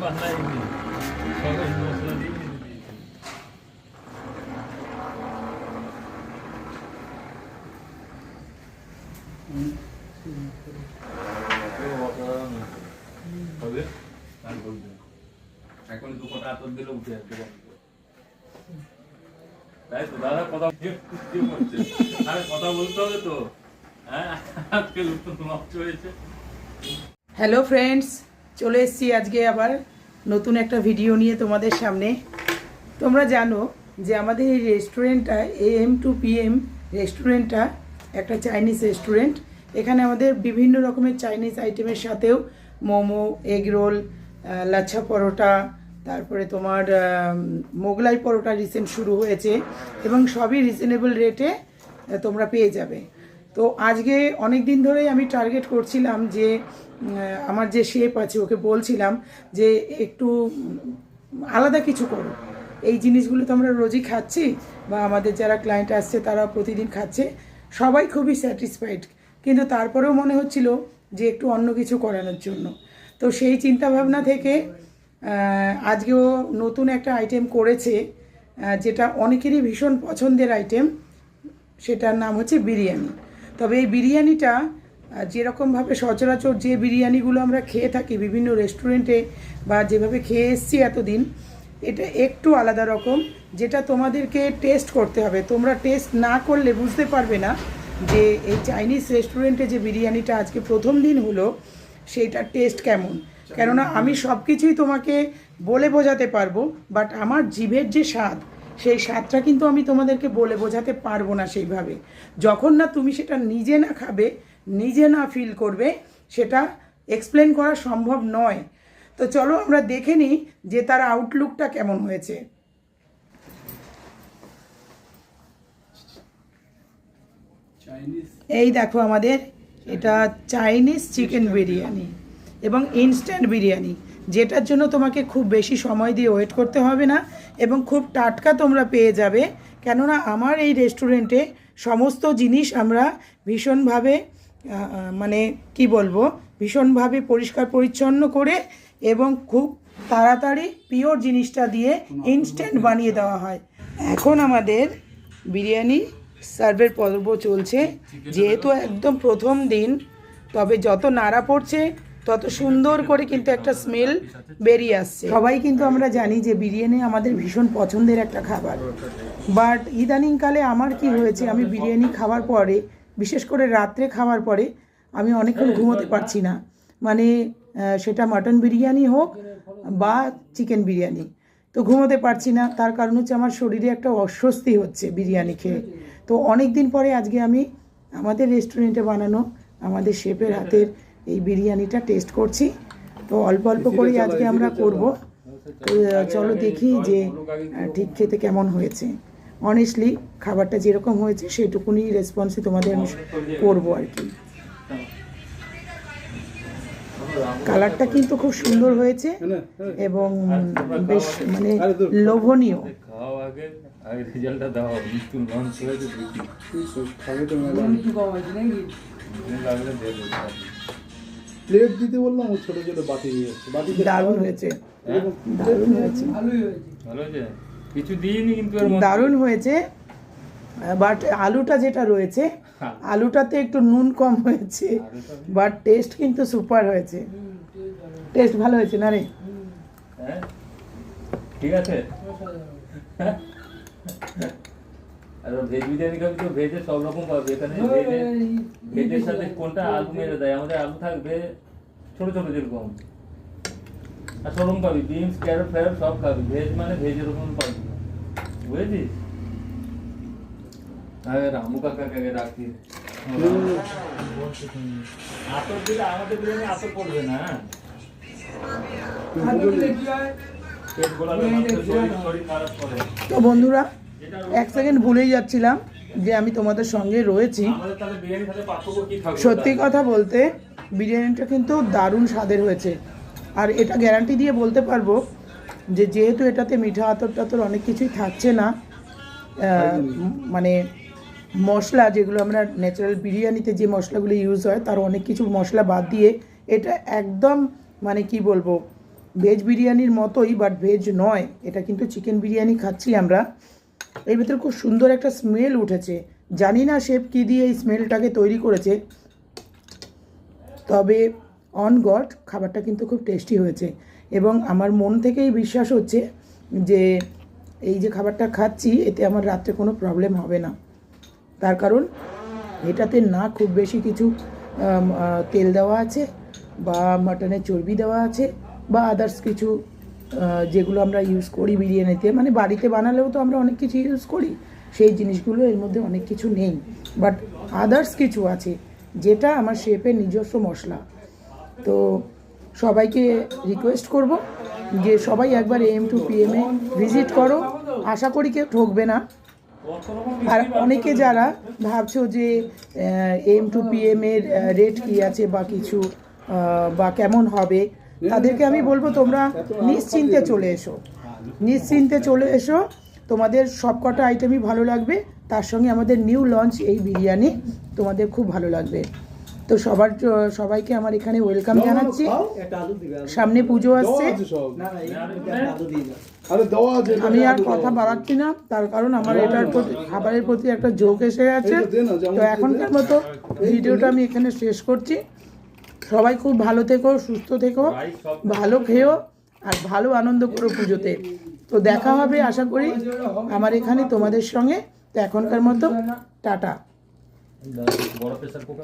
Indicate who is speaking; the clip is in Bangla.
Speaker 1: বানাইনি, সবাই মশলা দিয়ে দিয়েছে। এখন দু কটা আতর দিলে উঠে আসবে। তাই তো দাদা কথা করছে, আরে কথা বলতে হবে তো। হ্যাঁ, আজকে নষ্ট হয়েছে।
Speaker 2: হ্যালো ফ্রেন্ডস, চলে এসেছি আজকে আবার নতুন একটা ভিডিও নিয়ে তোমাদের সামনে। তোমরা জানো যে আমাদের এই রেস্টুরেন্টটা AM to PM রেস্টুরেন্টটা একটা চাইনিজ রেস্টুরেন্ট। এখানে আমাদের বিভিন্ন রকমের চাইনিজ আইটেমের সাথেও মোমো, এগ রোল, লাচ্ছা পরোটা, তারপরে তোমার মোগলাই পরোটা রিসেন্ট শুরু হয়েছে এবং সবই রিজনেবল রেটে তোমরা পেয়ে যাবে। তো আজকে অনেক দিন ধরেই আমি টার্গেট করছিলাম যে আমার যে শেফ আছে ওকে বলছিলাম যে একটু আলাদা কিছু করো। এই জিনিসগুলো তো আমরা রোজই খাচ্ছি বা আমাদের যারা ক্লায়েন্ট আসছে তারা প্রতিদিন খাচ্ছে, সবাই খুবই স্যাটিসফাইড, কিন্তু তারপরেও মনে হচ্ছিল যে একটু অন্য কিছু করানোর জন্য। তো সেই চিন্তাভাবনা থেকে আজকেও নতুন একটা আইটেম করেছে, যেটা অনেকেরই ভীষণ পছন্দের আইটেম, সেটার নাম হচ্ছে বিরিয়ানি। তবে এই বিরিয়ানিটা যেরকমভাবে সচরাচর যে বিরিয়ানিগুলো আমরা খেয়ে থাকি বিভিন্ন রেস্টুরেন্টে বা যেভাবে খেয়ে এসছি এতদিন, এটা একটু আলাদা রকম, যেটা তোমাদেরকে টেস্ট করতে হবে। তোমরা টেস্ট না করলে বুঝতে পারবে না যে এই চাইনিজ রেস্টুরেন্টে যে বিরিয়ানিটা আজকে প্রথম দিন হলো সেইটার টেস্ট কেমন। কেননা আমি সব কিছুই তোমাকে বলে বোঝাতে পারবো, বাট আমার জিভের যে স্বাদ, সেই স্বাদটা কিন্তু আমি তোমাদেরকে বলে বোঝাতে পারবো না সেইভাবে। যখন না তুমি সেটা নিজে না খাবে, নিজে না ফিল করবে, সেটা এক্সপ্লেন করা সম্ভব নয়। তো চলো আমরা দেখে নিই যে তার আউটলুকটা কেমন হয়েছে। এই দেখো আমাদের এটা চাইনিজ চিকেন বিরিয়ানি এবং ইনস্ট্যান্ট বিরিয়ানি, যেটার জন্য তোমাকে খুব বেশি সময় দিয়ে ওয়েট করতে হবে না এবং খুব টাটকা তোমরা পেয়ে যাবে। কেননা আমার এই রেস্টুরেন্টে সমস্ত জিনিস আমরা ভীষণভাবে মানে কি বলবো, ভীষণভাবে পরিষ্কার পরিচ্ছন্ন করে এবং খুব তাড়াতাড়ি পিওর জিনিসটা দিয়ে ইনস্ট্যান্ট বানিয়ে দেওয়া হয়। এখন আমাদের বিরিয়ানি সার্ভের পর্ব চলছে, যেহেতু একদম প্রথম দিন, তবে যত নাড়া পড়ছে তত সুন্দর করে কিন্তু একটা স্মেল বেরিয়ে আসছে। সবাই কিন্তু আমরা জানি যে বিরিয়ানি আমাদের ভীষণ পছন্দের একটা খাবার, বাট ইদানিংকালে আমার কি হয়েছে, আমি বিরিয়ানি খাওয়ার পরে, বিশেষ করে রাত্রে খাওয়ার পরে আমি অনেকক্ষণ ঘুমোতে পারছি না। মানে সেটা মাটন বিরিয়ানি হোক বা চিকেন বিরিয়ানি, তো ঘুমোতে পারছি না। তার কারণ হচ্ছে আমার শরীরে একটা অস্বস্তি হচ্ছে বিরিয়ানি খেয়ে। তো অনেক দিন পরে আজকে আমি আমাদের রেস্টুরেন্টে বানানো আমাদের শেফের হাতের এই বিরিয়ানিটা টেস্ট করছি। তো অল্প অল্প করেই আজকে আমরা করব। তো চলো দেখি যে ঠিক খেতে কেমন হয়েছে। অনেস্টলি খাবারটা যেরকম হয়েছে সেটুকুনি রেসপন্সই তোমাদের আমি করবো আর কি। কালারটা কিন্তু খুব সুন্দর হয়েছে এবং বেশ মানে লোভনীয়।
Speaker 3: প্লেট দিতে বললাম, ও ছোট ছোট বাটি দিয়ে
Speaker 2: দারুণ হয়েছে, দারুণ হয়েছে,
Speaker 1: কিছু দিইনি কিন্তু
Speaker 2: দারুণ হয়েছে। বাট আলুটা যেটা রয়েছে, আলুটাতে একটু নুন কম হয়েছে, বাট টেস্ট কিন্তু সুপার হয়েছে। টেস্ট ভালো হয়েছে না রে?
Speaker 1: ঠিক আছে। আর ভেজ বিরিয়ানি খাবি তো ভেজে সব রকম পাবে এখানে। ভেজের সাথে কোনটা আলু মেরে দেয়, আমাদের আলু থাকবে ছোট ছোট যেরকম, আর সব রকম পাবি, বিনস, ক্যারট ফ্যারট সব খাবি। ভেজ মানে ভেজ এরকম পাবি, বুঝেছিস? আরে রামু কাকাকে রাখি আতর দিলে আমাদের বিরিয়ানি আতর পড়বে না।
Speaker 2: তো বন্ধুরা, এক সেকেন্ড ভুলেই যাচ্ছিলাম যে আমি তোমাদের সঙ্গে রয়েছি। সত্যি কথা বলতে বিরিয়ানিটা কিন্তু দারুণ স্বাদের হয়েছে, আর এটা গ্যারান্টি দিয়ে বলতে পারবো যে যেহেতু এটাতে মিঠা আতর টাতর অনেক কিছুই থাকছে না, মানে মশলা যেগুলো আমরা ন্যাচারাল বিরিয়ানিতে যে মশলাগুলো ইউজ হয় তার অনেক কিছু মশলা বাদ দিয়ে এটা একদম মানে কি বলবো ভেজ বিরিয়ানির মতোই, বাট ভেজ নয়, এটা কিন্তু চিকেন বিরিয়ানি খাচ্ছি আমরা। এর ভিতরে খুব সুন্দর একটা স্মেল উঠেছে, জানি না শেফ কী দিয়ে এই স্মেলটাকে তৈরি করেছে, তবে অন গড খাবারটা কিন্তু খুব টেস্টি হয়েছে। এবং আমার মন থেকেই বিশ্বাস হচ্ছে যে এই যে খাবারটা খাচ্ছি এতে আমার রাত্রে কোনো প্রবলেম হবে না। তার কারণ এটাতে না খুব বেশি কিছু তেল দেওয়া আছে, বা মাটনের চর্বি দেওয়া আছে, বা আদার্স কিছু যেগুলো আমরা ইউজ করি বিরিয়ানিতে, মানে বাড়িতে বানালেও তো আমরা অনেক কিছু ইউজ করি, সেই জিনিসগুলো এর মধ্যে অনেক কিছু নেই, বাট আদার্স কিছু আছে যেটা আমার শেফের নিজস্ব মশলা। তো সবাইকে রিকোয়েস্ট করব যে সবাই একবার AM2PM এ ভিজিট করো, আশা করি কেউ ঠকবে না। আর অনেকে যারা ভাবছো যে AM2PM এর রেট কী আছে বা কিছু বা কেমন হবে, তাদেরকে আমি বলবো তোমরা নিশ্চিন্তে চলে এসো, নিশ্চিন্তে চলে এসো, তোমাদের সব কটা আইটেমই ভালো লাগবে, তার সঙ্গে আমাদের নিউ লঞ্চ এই বিরিয়ানি তোমাদের খুব ভালো লাগবে। তো সবাইকে আমার এখানে ওয়েলকাম জানাচ্ছি। সামনে পুজো আসছে, আমি আর কথা বাড়াচ্ছি না, তার কারণ আমার এটার প্রতি খাবারের প্রতি একটা ঝোঁক এসে গেছে। তো এখনকার মতো ভিডিওটা আমি এখানে শেষ করছি। সবাই খুব ভালো থেকো, সুস্থ থেকো, ভালো খেও আর ভালো আনন্দ করো পুজোতে। তো দেখা হবে আশা করি আমার এখানে তোমাদের সঙ্গে। তো এখনকার মতো টাটা।
Speaker 1: বড় প্রেসার কুকার